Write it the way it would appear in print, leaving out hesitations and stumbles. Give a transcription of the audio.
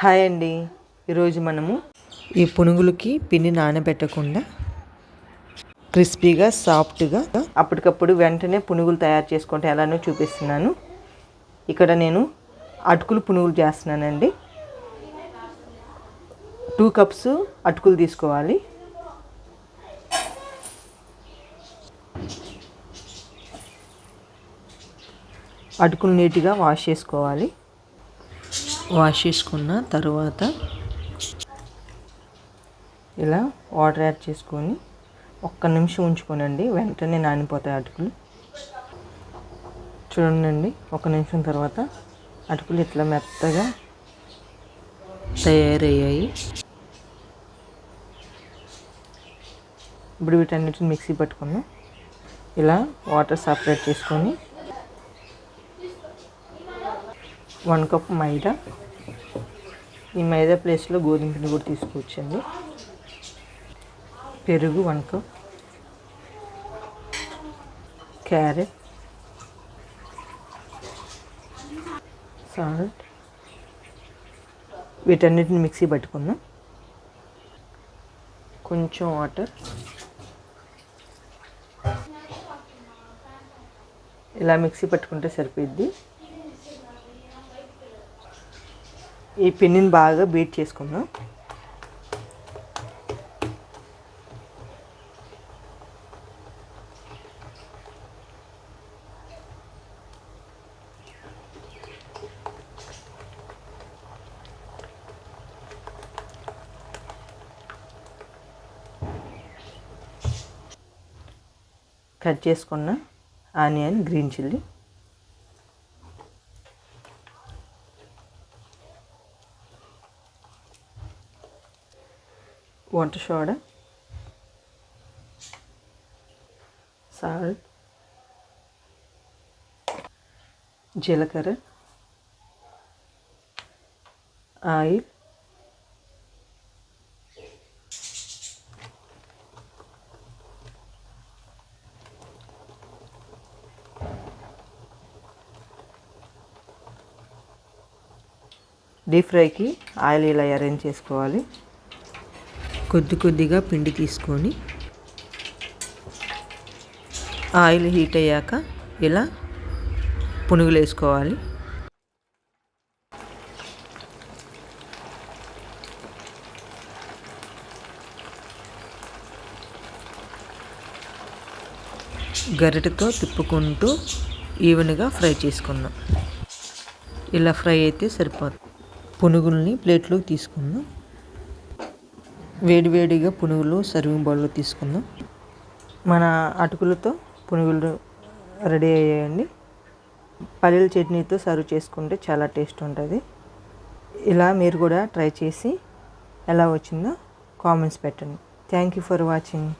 Hi అండి. ఈరోజు మనము ఈ పునుగులకి పిండి నానబెట్టకుండా క్రిస్పీగా సాఫ్ట్గా అప్పటికప్పుడు వెంటనే పునుగులు తయారు చేసుకుంటే ఎలానో చూపిస్తున్నాను. ఇక్కడ నేను అటుకులు పునుగులు చేస్తున్నానండి. 2 కప్స్ అటుకులు తీసుకోవాలి. అటుకులు నీట్గా వాష్ చేసుకోవాలి. వాష్ చేసుకున్న తర్వాత ఇలా వాటర్ యాడ్ చేసుకొని 1 నిమిషం ఉంచుకోనండి, వెంటనే నానిపోతాయి అటుకులు. చూడండి, 1 నిమిషం తర్వాత అటుకులు ఇట్లా మెత్తగా తయారయ్యాయి. ఇప్పుడు వీటన్నిటిని మిక్సీ పట్టుకున్నాం. ఇలా వాటర్ సపరేట్ చేసుకొని 1 కప్ మైదా, ఈ మైదా ప్లేస్లో గోధుమ పిండి కూడా తీసుకోవచ్చండి. పెరుగు 1 కప్, క్యారెట్, సాల్ట్, వీటన్నిటిని మిక్సీ పట్టుకుందాం. కొంచెం వాటర్, ఇలా మిక్సీ పట్టుకుంటే సరిపోద్ది. ఈ పిండిని బాగా బీట్ చేసుకుందాం. కట్ చేసుకున్న ఆనియన్, గ్రీన్ చిల్లీ, వంట సోడా, సాల్ట్, జీలకర్ర, ఆయిల్, డీప్ ఫ్రైకి ఆయిల్ ఇలా అరేంజ్ చేసుకోవాలి. కొద్దిగా పిండి తీసుకొని ఆయిల్ హీట్ అయ్యాక ఇలా పునుగులు వేసుకోవాలి. గరిటెతో తిప్పుకుంటూ ఈవెన్గా ఫ్రై చేసుకుందాం. ఇలా ఫ్రై అయితే సరిపోతుంది. పునుగుల్ని ప్లేట్లోకి తీసుకుందాం. వేడివేడిగా పునుగులు సర్వింగ్ బౌల్లో తీసుకుందాం. మన అటుకులతో పునుగులు రెడీ అయ్యాయండి. పల్లీల చట్నీతో సర్వ్ చేసుకుంటే చాలా టేస్ట్ ఉంటుంది. ఇలా మీరు కూడా ట్రై చేసి ఎలా వచ్చిందో కామెంట్స్ పెట్టండి. Thank you for watching.